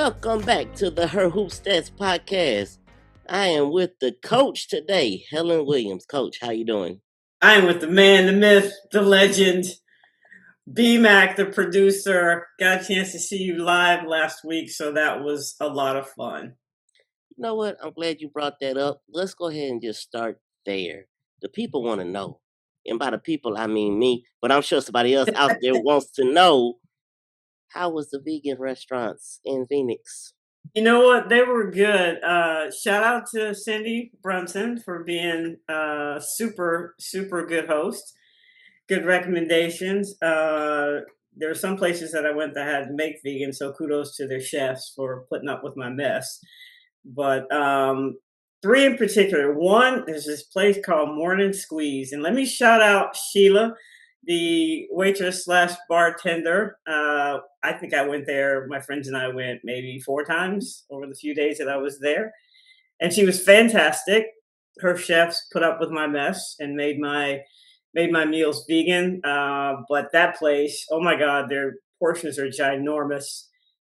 Welcome back to the Her Hoop Stats podcast. I am with the coach today, Helen Wiliams. Coach, how you doing? I am with the man, the myth, the legend, BMac, the producer. Got a chance to see you live last week, so that was a lot of fun. You know what? I'm glad you brought that up. Let's go ahead and just start there. The people want to know. And by the people, I mean me, but I'm sure somebody else out there wants to know, how was the vegan restaurants in Phoenix? You know what? They were good. Shout out to Cindy Brunson for being a super, super good host. Good recommendations. There were some places that I went that had to make vegan, so kudos to their chefs for putting up with my mess. But three in particular. One, there's this place called Morning Squeeze. And let me shout out Sheila, the waitress / bartender. I think I went there. My friends and I went maybe 4 times over the few days that I was there. And she was fantastic. Her chefs put up with my mess and made my meals vegan. But that place, oh my God, their portions are ginormous.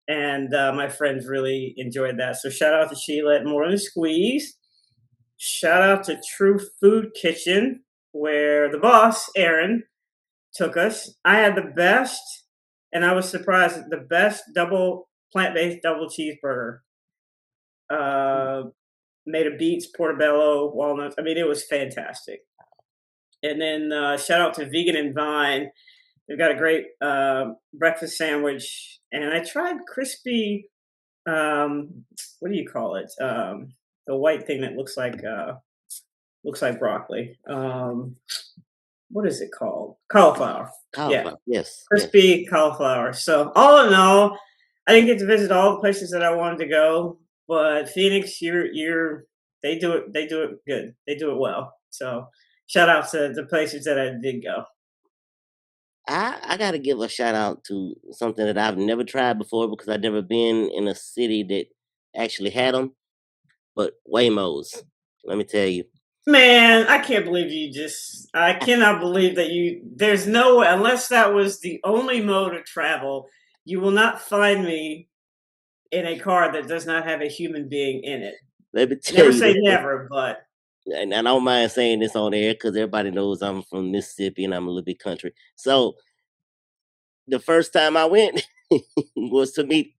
And my friends really enjoyed that. So shout out to Sheila at More Than Squeeze. Shout out to True Food Kitchen, where the boss, Aaron, took us. I had the best, and I was surprised, the best plant-based double cheeseburger. Made of beets, portobello, walnuts. I mean, it was fantastic. And then shout out to Vegan and Vine. They've got a great breakfast sandwich. And I tried crispy, what do you call it? The white thing that looks like broccoli. What is it called? Cauliflower. Cauliflower, yes. Crispy cauliflower. So all in all, I didn't get to visit all the places that I wanted to go, but Phoenix, they do it good. They do it well. So shout out to the places that I did go. I got to give a shout out to something that I've never tried before because I've never been in a city that actually had them. But Waymos, let me tell you. Man, I can't believe I cannot believe that there's no way, unless that was the only mode of travel, you will not find me in a car that does not have a human being in it. Let me tell Never you say that. never, but. And I don't mind saying this on air because everybody knows I'm from Mississippi and I'm a little bit country. So the first time I went was to meet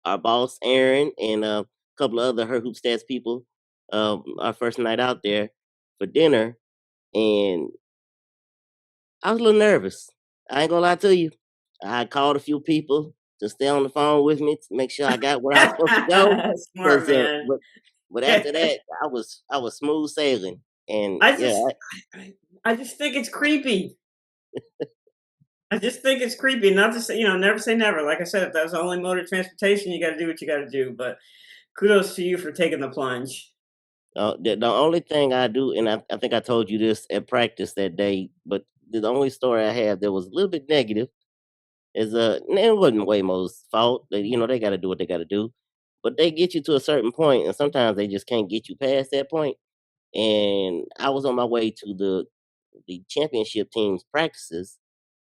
our boss, Aaron, and a couple of other Her Hoop Stats people. Our first night out there for dinner. And I was a little nervous. I ain't gonna lie to you. I called a few people to stay on the phone with me to make sure I got where I was supposed to go. Smart man. But after that, I was smooth sailing. And I just think it's creepy. I just think it's creepy. Not to say, never say never. Like I said, if that's the only mode of transportation, you got to do what you got to do. But kudos to you for taking the plunge. The only thing I do, and I think I told you this at practice that day, but the only story I have that was a little bit negative is it wasn't Waymo's fault. They got to do what they got to do, but they get you to a certain point, and sometimes they just can't get you past that point. And I was on my way to the championship team's practices,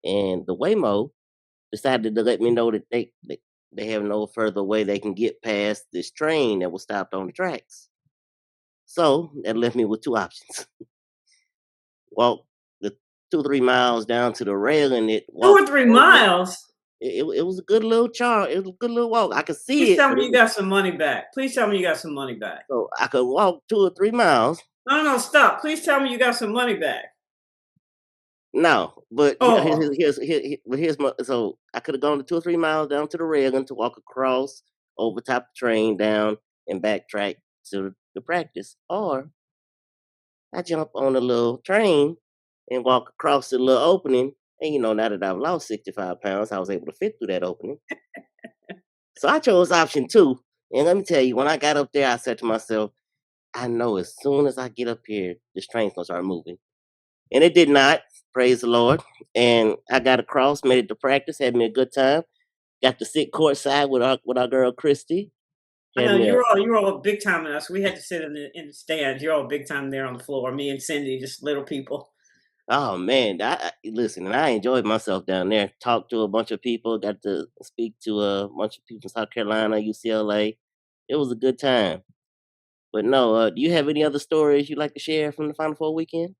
and the Waymo decided to let me know that they have no further way they can get past this train that was stopped on the tracks. So that left me with 2 options. Walk the 2-3 miles down to the railing. 2 or 3 miles? It was a good little charge. It was a good little walk. I could see Please tell me you got some money back. Please tell me you got some money back. So I could walk 2 or 3 miles. No, stop. Please tell me you got some money back. No, but here's my. So I could have gone to 2 or 3 miles down to the railing to walk across, over top the train, down and backtrack to the practice, or I jump on a little train and walk across the little opening. And now that I've lost 65 pounds, I was able to fit through that opening. So I chose option 2. And let me tell you, when I got up there, I said to myself, I know as soon as I get up here, this train's gonna start moving. And it did not, praise the Lord. And I got across, made it to practice, had me a good time. Got to sit courtside with our girl Christy. I know you're all big time in us. We had to sit in the stands. You're all big time there on the floor. Me and Cindy, just little people. Oh man, listen, and I enjoyed myself down there. Talked to a bunch of people, got to speak to a bunch of people from South Carolina, UCLA. It was a good time. But no, do you have any other stories you'd like to share from the Final Four weekend?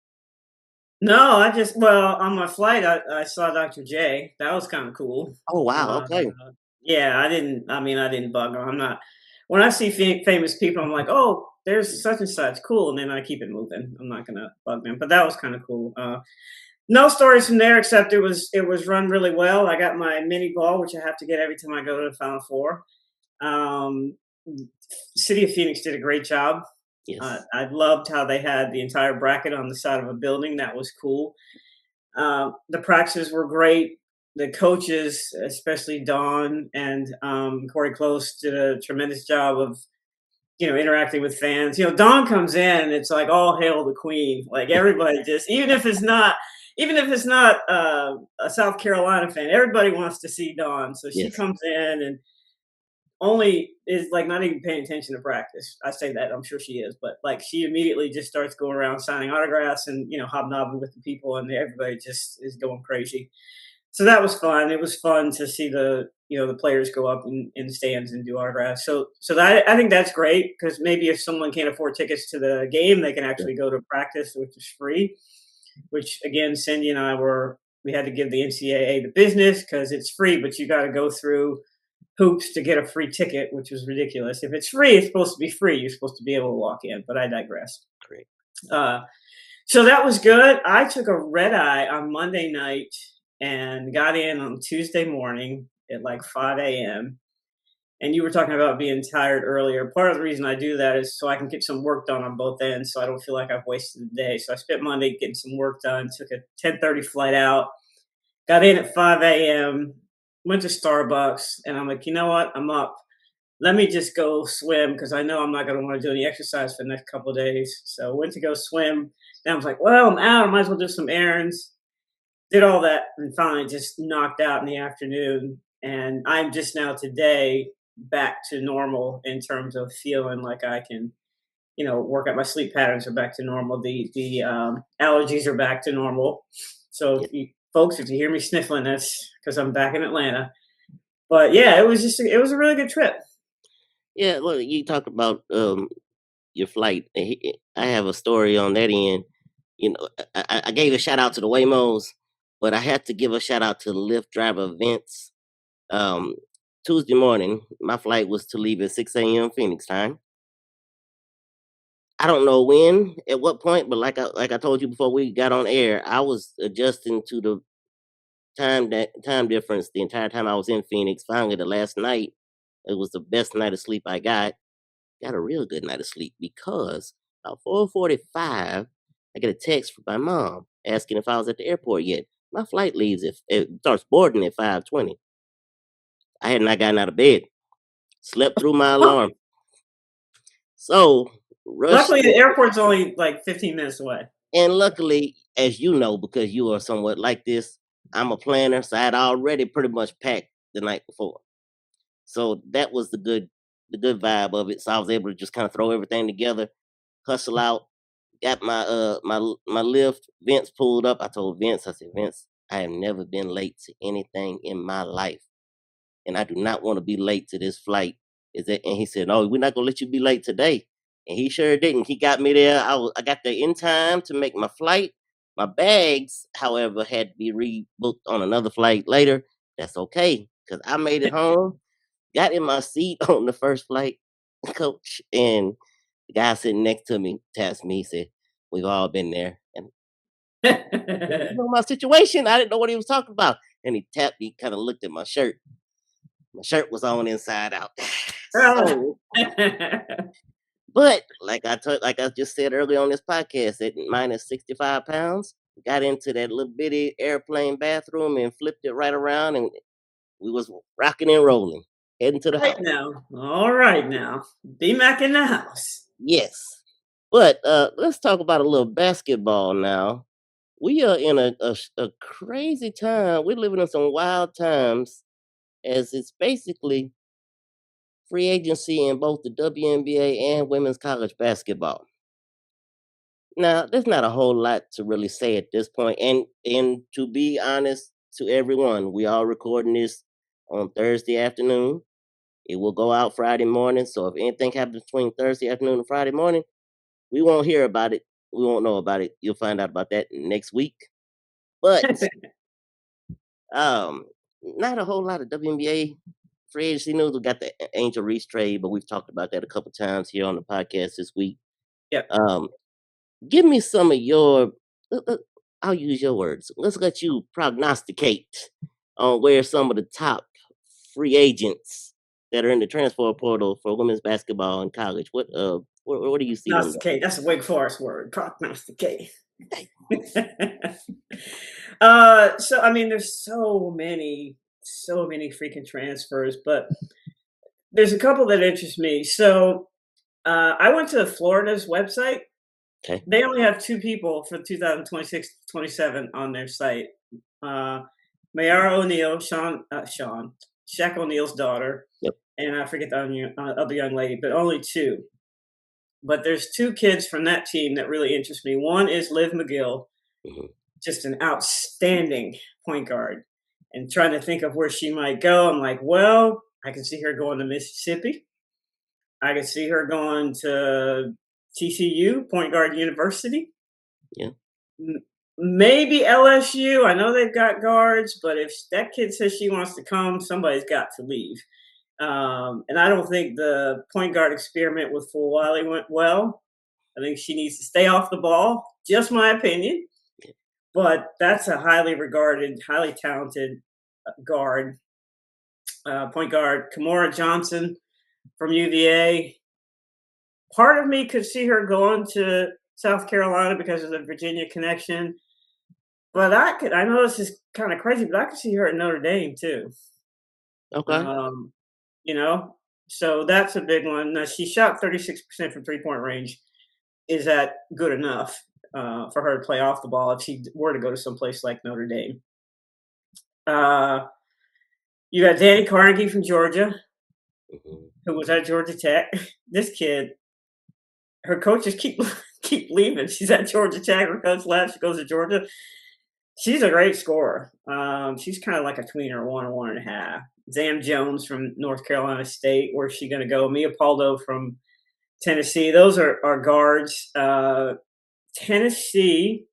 No, I just well, on my flight, I saw Dr. J. That was kind of cool. Oh wow, Uh, okay. yeah, I didn't. I mean, I didn't bug him. I'm not. When I see famous people, I'm like, oh, there's such and such, cool, and then I keep it moving. I'm not gonna bug them. But that was kind of cool. No stories from there except it was run really well. I got my mini ball, which I have to get every time I go to the Final Four. Um, City of Phoenix did a great job. Yes. I loved how they had the entire bracket on the side of a building. That was cool. The practices were great. The coaches, especially Dawn and Corey Close, did a tremendous job of interacting with fans. Dawn comes in, it's like all hail the queen. Like everybody just, even if it's not a South Carolina fan, everybody wants to see Dawn. So she Yes. comes in and only is like not even paying attention to practice. I say that, I'm sure she is, but like she immediately just starts going around signing autographs and hobnobbing with the people, and everybody just is going crazy. So that was fun. It was fun to see the players go up in the stands and do autographs. So that I think that's great because maybe if someone can't afford tickets to the game, they can Yeah. actually go to practice, which is free. Which again, Cindy and I we had to give the NCAA the business because it's free, but you got to go through hoops to get a free ticket, which was ridiculous. If it's free, it's supposed to be free. You're supposed to be able to walk in, but I digress. Great. Uh, so that was good. I took a red eye on Monday night and got in on Tuesday morning at like 5 a.m. And you were talking about being tired earlier. Part of the reason I do that is so I can get some work done on both ends, so I don't feel like I've wasted the day. So I spent Monday getting some work done. Took a 10:30 flight out. Got in at 5 a.m. Went to Starbucks, and I'm like, you know what? I'm up. Let me just go swim because I know I'm not going to want to do any exercise for the next couple of days. So went to go swim. Then I was like, well, I'm out. I might as well do some errands. Did all that and finally just knocked out in the afternoon. And I'm just now today back to normal in terms of feeling like I can, work out. My sleep patterns are back to normal. The allergies are back to normal. So Yeah. folks, if you hear me sniffling, that's because I'm back in Atlanta. But yeah, it was a really good trip. Yeah. Look, you talk about your flight. I have a story on that end. I gave a shout out to the Waymos, but I had to give a shout out to the Lyft driver Vince. Um, Tuesday morning, my flight was to leave at 6 a.m. Phoenix time. I don't know when, at what point, but like I told you before we got on air, I was adjusting to the time difference the entire time I was in Phoenix. Finally, the last night, it was the best night of sleep I got. Got a real good night of sleep because about 4:45, I get a text from my mom asking if I was at the airport yet. My flight leaves if it starts boarding at 5:20. I had not gotten out of bed. Slept through my alarm. So rushed Luckily, the in, airport's only like 15 minutes away. and luckily, as you know, because you are somewhat like this, I'm a planner, so I had already pretty much packed the night before. So that was the good vibe of it. So I was able to just kind of throw everything together, hustle out, got my lift. Vince pulled up. I told Vince, I said, Vince, I have never been late to anything in my life, and I do not want to be late to this flight. Is that? And he said, no, we're not gonna let you be late today. And he sure didn't. He got me there. I got there in time to make my flight. My bags, however, had to be rebooked on another flight later. That's okay, because I made it home, got in my seat on the first flight, coach, and the guy sitting next to me tapped me. He said, "We've all been there." And you know my situation. I didn't know what he was talking about. And he tapped me, kind of looked at my shirt. My shirt was on inside out. So, but like I just said earlier on this podcast, at minus 65 pounds, got into that little bitty airplane bathroom and flipped it right around, and we was rocking and rolling, heading to the Right house. now. All right now. BMac in the house. Yes. But let's talk about a little basketball now. We are in a crazy time. We're living in some wild times as it's basically free agency in both the WNBA and women's college basketball. Now, there's not a whole lot to really say at this point, and to be honest to everyone, we are recording this on Thursday afternoon. It will go out Friday morning. So if anything happens between Thursday afternoon and Friday morning, we won't hear about it. We won't know about it. You'll find out about that next week. But um, not a whole lot of WNBA free agency news. We got the Angel Reese trade, but we've talked about that a couple times here on the podcast this week. Yep. Um, Give me some of your. I'll use your words. Let's let you prognosticate on where some of the top free agents that are in the transfer portal for women's basketball in college. What do you see them? Prognosticate. That's a Wake Forest word. Prognosticate. So I mean, there's so many freaking transfers, but there's a couple that interest me. So I went to Florida's website. Okay. They only have two people for 2026-27 on their site. Uh, Mayara O'Neal, Shaq O'Neal's daughter, Yep. and I forget the other young lady, but only two. But there's two kids from that team that really interest me. One is Liv McGill, Hmm. just an outstanding point guard. And trying to think of where she might go, I'm like, well, I can see her going to Mississippi. I can see her going to TCU, Point Guard University. Yeah. Maybe LSU. I know they've got guards, but if that kid says she wants to come, somebody's got to leave. And I don't think the point guard experiment with Fulwiley went well. I think she needs to stay off the ball. Just my opinion. But that's a highly regarded, highly talented guard, point guard. Kimora Johnson from UVA. Part of me could see her going to South Carolina because of the Virginia connection. But I know this is kind of crazy, but I could see her at Notre Dame too. Okay. You know, so that's a big one. Now, she shot 36% from 3-point range. Is that good enough for her to play off the ball if she were to go to someplace like Notre Dame? You got Danny Carnegie from Georgia, who was at Georgia Tech. This kid, her coaches keep leaving. She's at Georgia Tech. Her coach left. She goes to Georgia. She's a great scorer. She's kind of like a tweener, 1 or 1.5. Zam Jones from North Carolina State. Where's she going to go? Mia Paldo from Tennessee. Those are guards. Tennessee.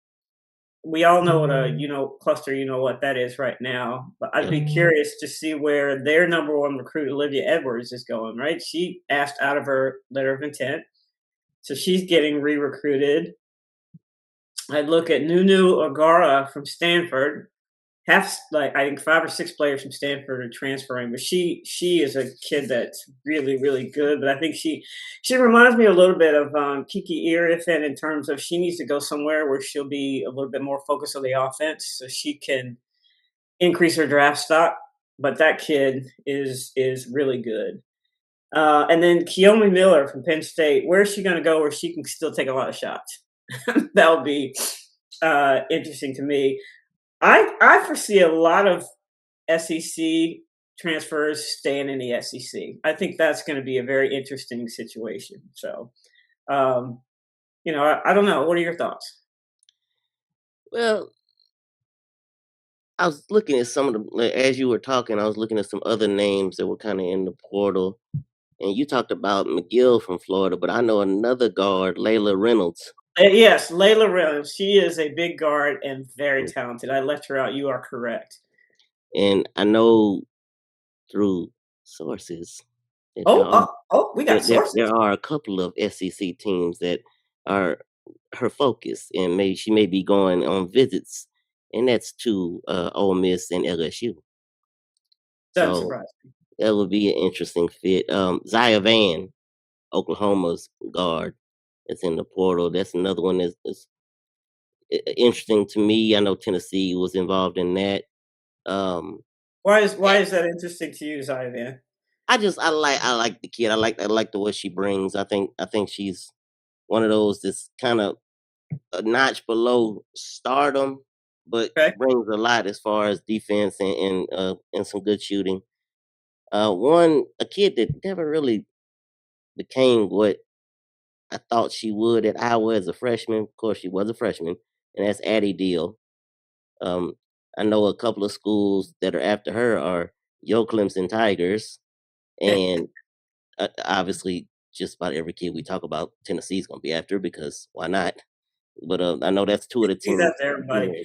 We all know what a cluster. You know what that is right now. But I'd be curious to see where their number one recruit, Olivia Edwards, is going. Right? She asked out of her letter of intent, so she's getting re-recruited. I'd look at Nunu Agara from Stanford. I think 5 or 6 players from Stanford are transferring, but she is a kid that's really, really good. But I think she reminds me a little bit of Kiki Irifen in terms of she needs to go somewhere where she'll be a little bit more focused on the offense so she can increase her draft stock. But that kid is really good. And then Keomi Miller from Penn State. Where is she going to go where she can still take a lot of shots? That would be interesting to me. I foresee a lot of SEC transfers staying in the SEC. I think that's going to be a very interesting situation. So, I don't know. What are your thoughts? Well, I was looking at some of as you were talking, I was looking at some other names that were kind of in the portal. And you talked about McGill from Florida, but I know another guard, Layla Reynolds. Yes, Layla Reynolds. She is a big guard and very talented. I left her out. You are correct. And I know through sources we got sources. there are a couple of SEC teams that are her focus, and she may be going on visits, and that's to Ole Miss and LSU. Doesn't So surprise me. that would be an interesting fit. Zaya Van, Oklahoma's guard, that's in the portal. That's another one that's interesting to me. I know Tennessee was involved in that. Why is that interesting to you, Zaya Van? I like the kid. I like the way she brings. I think she's one of those that's kind of a notch below stardom, but brings a lot as far as defense and some good shooting. A kid that never really became what I thought she would at Iowa as a freshman. Of course, she was a freshman, and that's Addie Deal. Um, I know a couple of schools that are after her are Yo Clemson Tigers, and obviously, just about every kid we talk about, Tennessee's gonna be after because why not? But I know that's two of the He's teams. out there, everybody. Yeah.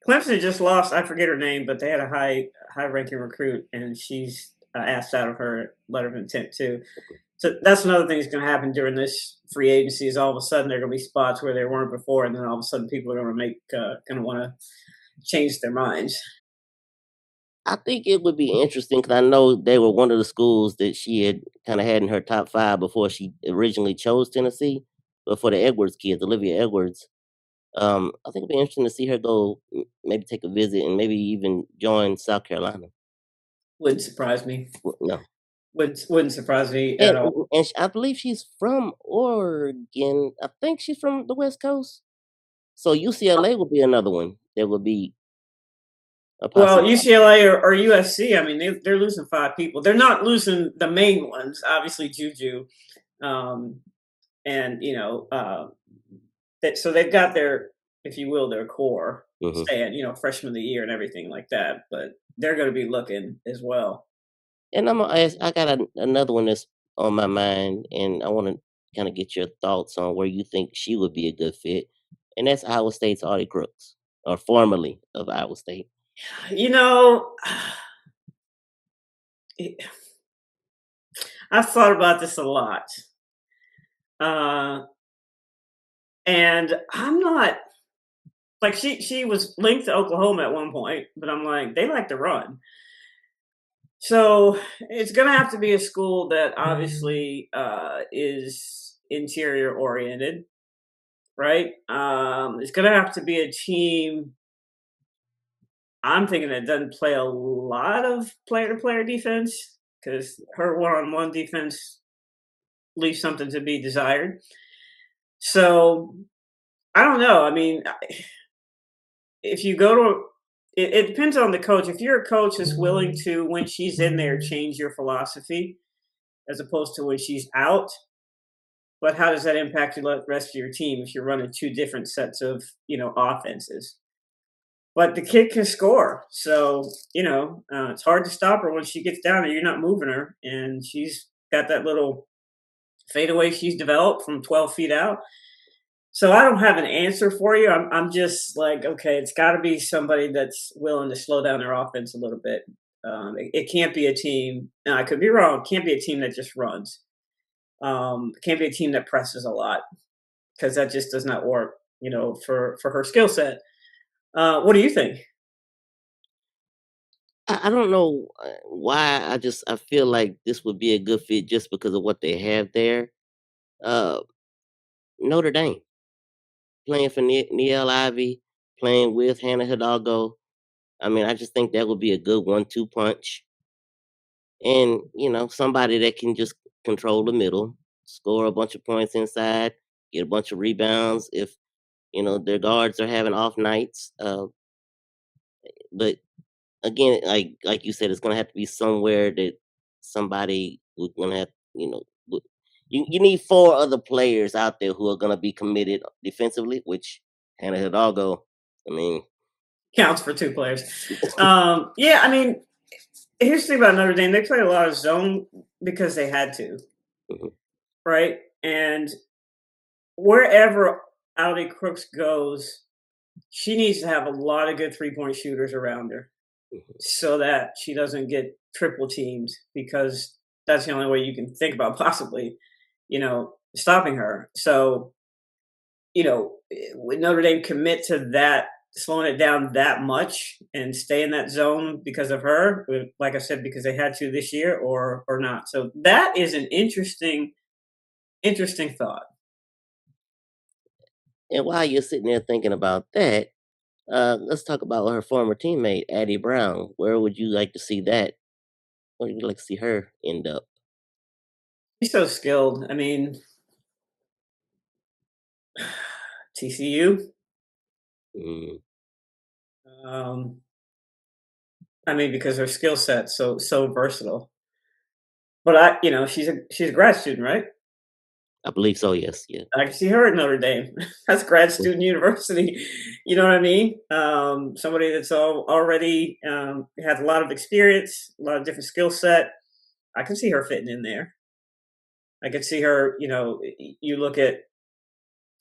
Clemson just lost. I forget her name, but they had a high ranking recruit, and she's asked out of her letter of intent too. So that's another thing that's going to happen during this free agency. Is all of a sudden there are going to be spots where there weren't before, and then all of a sudden people are going to want to change their minds. I think it would be interesting because I know they were one of the schools that she had kind of had in her top five before she originally chose Tennessee. But for the Edwards kids, Olivia Edwards, I think it'd be interesting to see her go, maybe take a visit and maybe even join South Carolina. Wouldn't surprise me. No, Wouldn't surprise me at and all. I believe she's from Oregon. I think she's from the West Coast. So UCLA would be another one that would be a Well, possibility. UCLA or USC, I mean, they're losing five people. They're not losing the main ones, obviously Juju, um, and so they've got their, if you will, their core Hmm. staying, freshman of the year and everything like that. But they're going to be looking as well. And I'm gonna ask. I got another one that's on my mind, and I want to kind of get your thoughts on where you think she would be a good fit, and that's Iowa State's Audie Crooks, or formerly of Iowa State. You know, I've thought about this a lot, uh, and I'm not like she was linked to Oklahoma at one point, but I'm like they like to run. So it's going to have to be a school that obviously is interior oriented, right? It's going to have to be a team. I'm thinking that doesn't play a lot of player to player defense because her one on one defense leaves something to be desired. So I don't know. I mean, if you go to, it depends on the coach. If you're a coach that's willing to, when she's in there, change your philosophy as opposed to when she's out. But how does that impact the rest of your team if you're running two different sets of offenses? But the kid can score, so it's hard to stop her when she gets down there. You're not moving her, and she's got that little fadeaway she's developed from 12 feet out. So I don't have an answer for you. I'm just like, okay, it's got to be somebody that's willing to slow down their offense a little bit. It can't be a team. Now I could be wrong. It can't be a team that just runs. It can't be a team that presses a lot because that just does not work. For her skill set. What do you think? I don't know why. I feel like this would be a good fit just because of what they have there. Uh, Notre Dame playing for Niele Ivy, playing with Hannah Hidalgo. I mean, I just think that would be a good 1-2 punch. And, somebody that can just control the middle, score a bunch of points inside, get a bunch of rebounds if, their guards are having off nights. But again, like you said, it's gonna have to be somewhere that somebody would gonna have, you need four other players out there who are gonna be committed defensively, which Hannah Hidalgo, I mean, Counts for two players. Yeah, I mean, here's the thing about Notre Dame. They play a lot of zone because they had to, mhm, right? And wherever Audi Crooks goes, she needs to have a lot of good 3-point shooters around her mhm. so that she doesn't get triple teamed because that's the only way you can think about possibly, stopping her. So, would Notre Dame commit to that, slowing it down that much and stay in that zone because of her? Like I said, because they had to this year or not. So that is an interesting thought. And while you're sitting there thinking about that, let's talk about her former teammate, Addie Brown. Where would you like to see that? Where would you like to see her end up? He's so skilled. I mean, TCU. Mm, Um, I mean, because her skill set so versatile. But she's a grad student, right? I believe so. Yes. Yeah. I can see her at Notre Dame. That's grad student university. You know what I mean? Somebody that's already has a lot of experience, a lot of different skill set. I can see her fitting in there. I could see her. You look at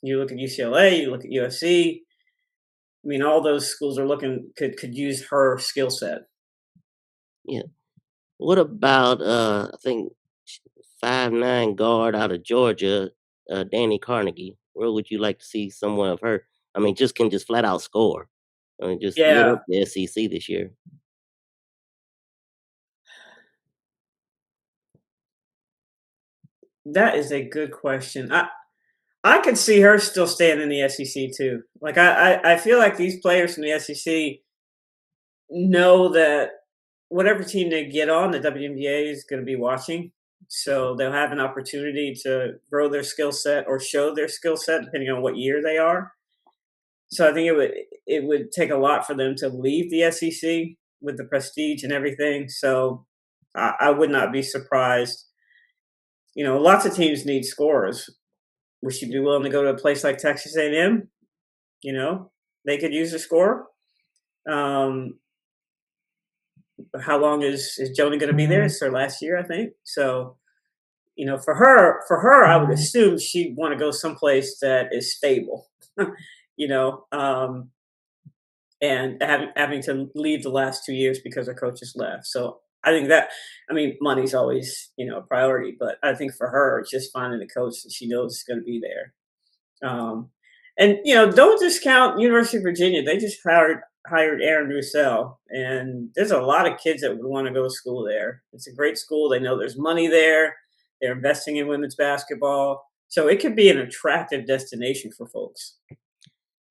UCLA, you look at USC. I mean, all those schools are looking could use her skill set. Yeah. What about I think 5'9" guard out of Georgia, Danny Carnegie? Where would you like to see someone of her? I mean, just can just flat out score. I mean, just lit Yeah, up the SEC this year. that is a good question. I could see her still staying in the SEC too. Like I feel like these players from the SEC know that whatever team they get on, the WNBA is going to be watching. So they'll have an opportunity to grow their skill set or show their skill set depending on what year they are. So I think it would take a lot for them to leave the SEC with the prestige and everything. So I would not be surprised. Lots of teams need scorers. Would she be willing to go to a place like Texas A&M? You know, they could use a scorer. Um, how long is Joni going to be there? It's her last year, I think. So for her, I would assume she'd want to go someplace that is stable. you know, um, and having to leave the last 2 years because her coach has left. So I think that, I mean, money's always a priority, but I think for her, it's just finding a coach that she knows is going to be there. And don't discount University of Virginia. They just hired Aaron Russell, and there's a lot of kids that would want to go to school there. It's a great school. They know there's money there. They're investing in women's basketball, so it could be an attractive destination for folks.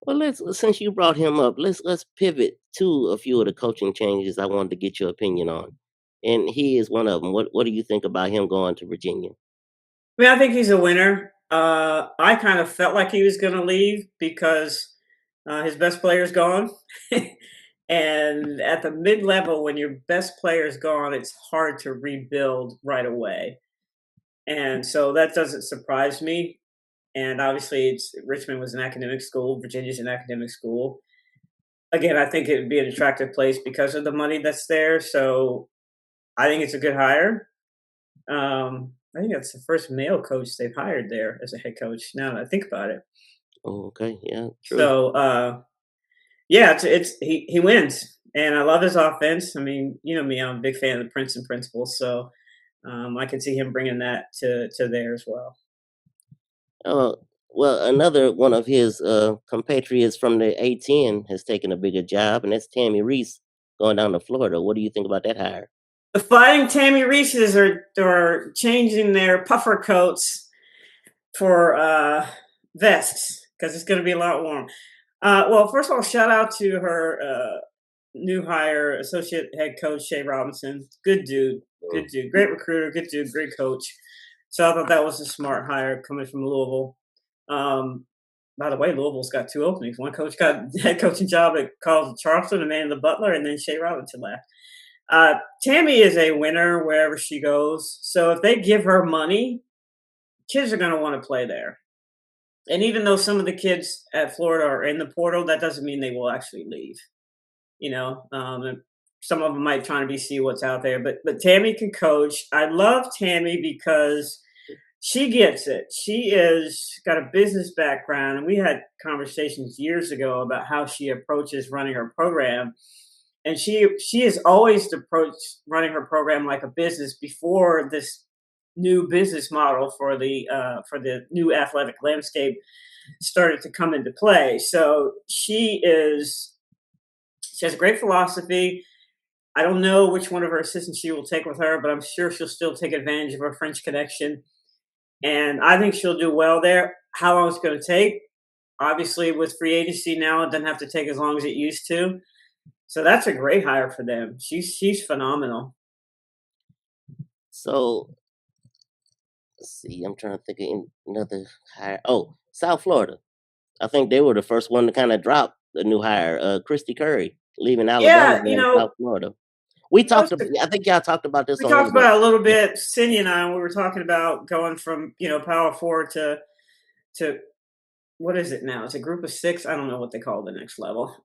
Well, let's since you brought him up, let's pivot to a few of the coaching changes I wanted to get your opinion on, and he is one of them. What do you think about him going to Virginia? I mean, I think he's a winner. I kind of felt like he was going to leave because his best player's gone. And at the mid level, when your best player's gone, it's hard to rebuild right away. And so that doesn't surprise me. And obviously, Richmond was an academic school, Virginia's an academic school. Again, I think it would be an attractive place because of the money that's there. So I think it's a good hire. I think that's the first male coach they've hired there as a head coach. Now that I think about it, Oh, okay, yeah, true. so yeah, it's he wins, and I love his offense. I mean, you know me, I'm a big fan of the Princeton principles, so I can see him bringing that to there as well. Uh, well, another one of his compatriots from the A10 has taken a bigger job, and that's Tammy Reese going down to Florida. What do you think about that hire? The Fighting Tammy Reeses are changing their puffer coats for vests because it's going to be a lot warm. Well, first of all, shout out to her new hire, associate head coach Shay Robinson. Good dude, great recruiter, good dude, great coach. So I thought that was a smart hire coming from Louisville. Um, by the way, Louisville's got two openings. One coach got head coaching job at College of Charleston, and man the Butler, and then Shay Robinson left. Tammy is a winner wherever she goes. So if they give her money, kids are going to want to play there. And even though some of the kids at Florida are in the portal, that doesn't mean they will actually leave. And some of them might try to see what's out there. But Tammy can coach. I love Tammy because she gets it. She is got a business background, and we had conversations years ago about how she approaches running her program. And she has always approached running her program like a business before this new business model for the new athletic landscape started to come into play. So she has a great philosophy. I don't know which one of her assistants she will take with her, but I'm sure she'll still take advantage of her French connection. And I think she'll do well there. How long it's going to take? Obviously, with free agency now, it doesn't have to take as long as it used to. So that's a great hire for them. She's phenomenal. So let's see. I'm trying to think of another hire. Oh, South Florida. I think they were the first one to kind of drop the new hire, Christy Curry, leaving Alabama, Yeah, going to South Florida. We talked. I think y'all talked about this We on one talked of the. about it a little Yeah. bit. Cindy and I, we were talking about going from power forward to what is it now? It's a group of six. I don't know what they call the next level.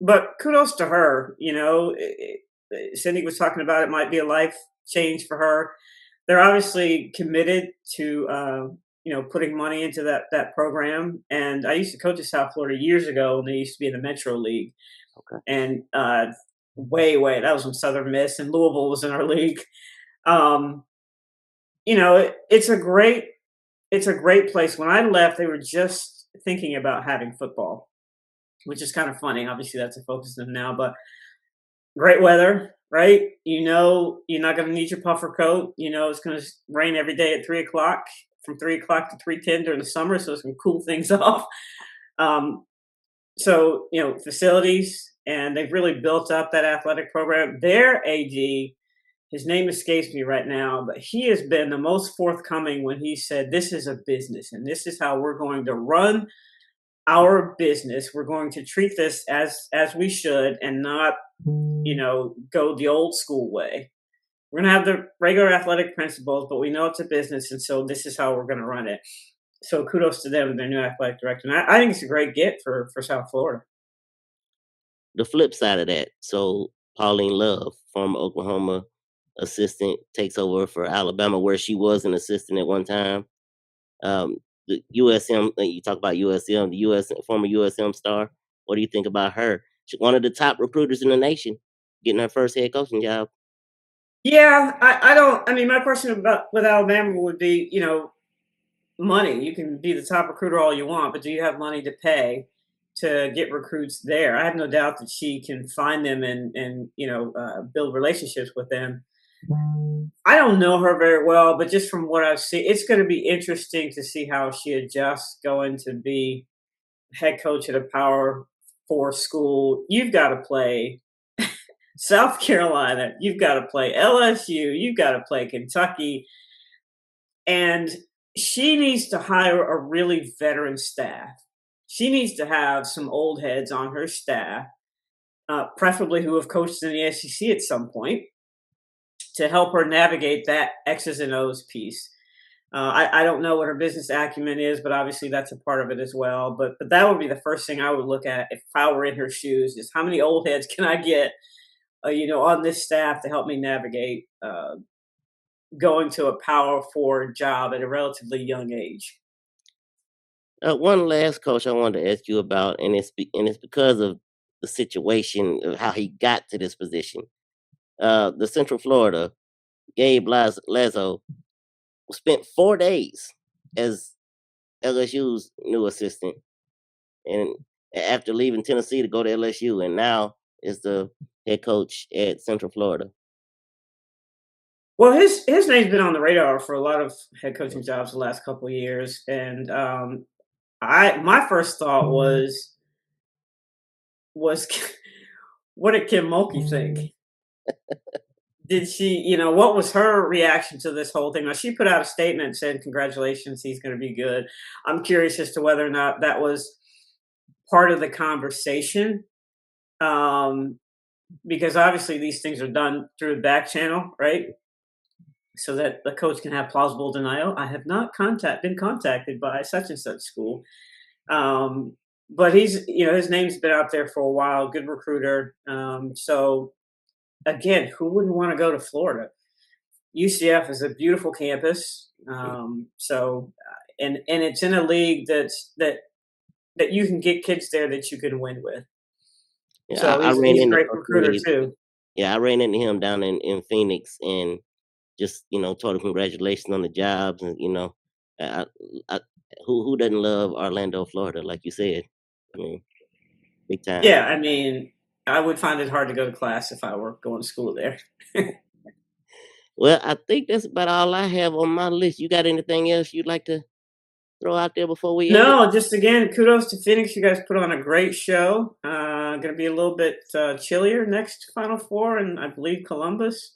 But kudos to her. Cindy was talking about it might be a life change for her. They're obviously committed to putting money into that program. And I used to coach at South Florida years ago when they used to be in the Metro League. Okay. And way that was when Southern Miss and Louisville was in our league. Um, it's a great place. When I left, they were just thinking about having football, which is kind of funny. Obviously, that's a focus of them now, but great weather, right? You're not going to need your puffer coat. It's going to rain every day at 3 o'clock, from 3 o'clock to 3:10 during the summer, so it's going to cool things off. So facilities, and they've really built up that athletic program. Their AD, his name escapes me right now, but he has been the most forthcoming when he said, "This is a business, and this is how we're going to run our business. We're going to treat this as we should, and not, go the old school way. We're going to have the regular athletic principles, but we know it's a business, and so this is how we're going to run it." So kudos to them and their new athletic director. And I think it's a great get for South Florida. The flip side of that. So Pauline Love, former Oklahoma assistant, takes over for Alabama, where she was an assistant at one time. The USM, you talk about USM, the US former USM star. What do you think about her? She's one of the top recruiters in the nation, getting her first head coaching job. Yeah, I don't. I mean, my question about with Alabama would be, money. You can be the top recruiter all you want, but do you have money to pay to get recruits there? I have no doubt that she can find them and build relationships with them. I don't know her very well, but just from what I've seen, it's going to be interesting to see how she adjusts going to be head coach at a Power Four school. You've got to play South Carolina, you've got to play LSU, you've got to play Kentucky, and she needs to hire a really veteran staff. She needs to have some old heads on her staff, preferably who have coached in the SEC at some point, to help her navigate that X's and O's piece. I don't know what her business acumen is, but obviously that's a part of it as well. But that would be the first thing I would look at if I were in her shoes: is how many old heads can I get, on this staff to help me navigate going to a Power Four job at a relatively young age. One last coach I wanted to ask you about, and it's because of the situation of how he got to this position. The Central Florida, Gabe Lazo, spent 4 days as LSU's new assistant, and after leaving Tennessee to go to LSU, and now is the head coach at Central Florida. Well, his name's been on the radar for a lot of head coaching jobs the last couple of years, and my first thought was what did Kim Mulkey think? Did she, what was her reaction to this whole thing? Now, she put out a statement and said, "Congratulations, he's going to be good." I'm curious as to whether or not that was part of the conversation, because obviously these things are done through a back channel, right? So that the coach can have plausible denial. I have not been contacted by such and such school. But his name's been out there for a while. Good recruiter. So again, who wouldn't want to go to Florida? UCF is a beautiful campus. And it's in a league that you can get kids there that you can win with. Yeah, So I ran he's a into great recruiter too. Yeah, I ran into him down in Phoenix, and just told him congratulations on the jobs, and I, I, who doesn't love Orlando, Florida, like you said? I mean, big time. Yeah, I mean, I would find it hard to go to class if I were going to school there. Well, I think that's about all I have on my list. You got anything else you'd like to throw out there before we end it? No, just again, kudos to Phoenix. You guys put on a great show. Going to be a little bit chillier next Final Four, and I believe Columbus.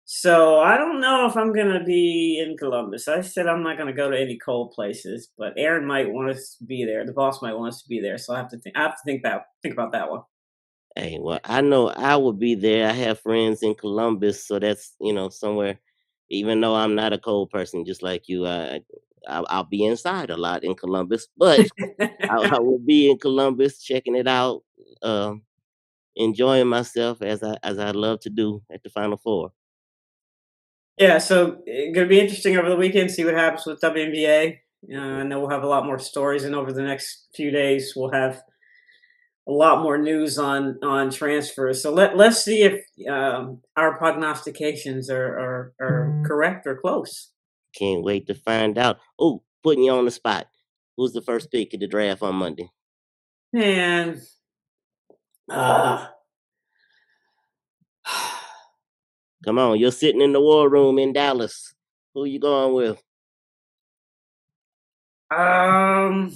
So I don't know if I'm going to be in Columbus. I said I'm not going to go to any cold places, but Aaron might want us to be there. The boss might want us to be there. So I have to think. I have to think about that one. Hey, well, I know I will be there. I have friends in Columbus, so that's somewhere. Even though I'm not a cold person, just like you, I'll be inside a lot in Columbus, but I will be in Columbus checking it out, um, enjoying myself as I love to do at the Final Four. Yeah, so gonna be interesting over the weekend. See what happens with WNBA. Mhm. I know we'll have a lot more stories, and over the next few days, we'll have a lot more news on transfers. So let's see if our prognostications are correct or close. Can't wait to find out. Oh, putting you on the spot. Who's the first pick of the draft on Monday? Man, uh, Come on, you're sitting in the war room in Dallas. Who you going with? um,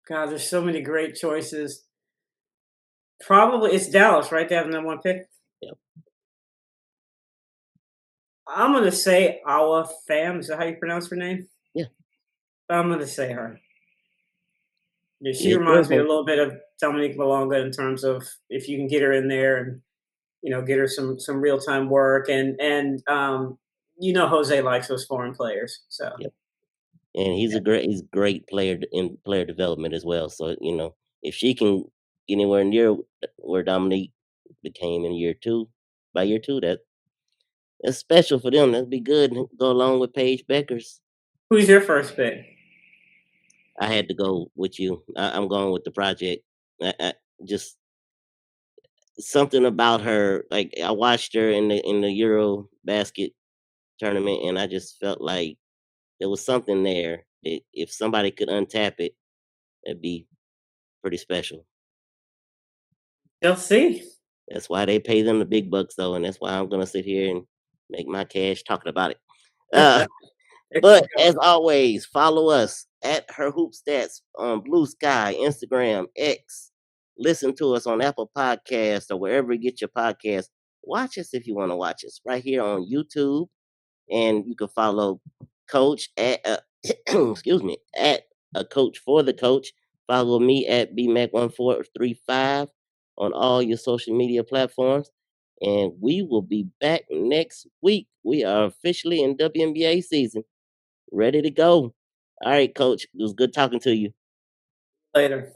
God, there's so many great choices. Probably it's Dallas, right? They have the number one pick. Yep. I'm gonna say Awa Fam. Is that how you pronounce her name? Yeah. I'm gonna say her. Yeah, she It's reminds me a good. little bit of Dominique Malonga in terms of if you can get her in there and get her some real time work and Jose likes those foreign players. So Yep. And yeah. he's a great player in player development as well. So if she can get anywhere near where Dominique became in by year two, that's special for them. That'd be good. Go along with Paige Becker's. Who's your first pick? I had to go with you. I'm going with the project. Just something about her. Like I watched her in the Euro basket tournament, and I just felt like there was something there that if somebody could untap it, it'd be pretty special. You'll see. That's why they pay them the big bucks, though, and that's why I'm gonna sit here and make my cash talking about it. Uh, There you but go. as always, follow us at Her Hoop Stats on Blue Sky, Instagram, X. Listen to us on Apple Podcasts or wherever you get your podcasts. Watch us if you want to watch us right here on YouTube, and you can follow Coach at excuse me at a coach for the coach. Follow me at BMac1435 on all your social media platforms, and we will be back next week. We are officially in WNBA season, ready to go. All right, Coach. It was good talking to you. Later.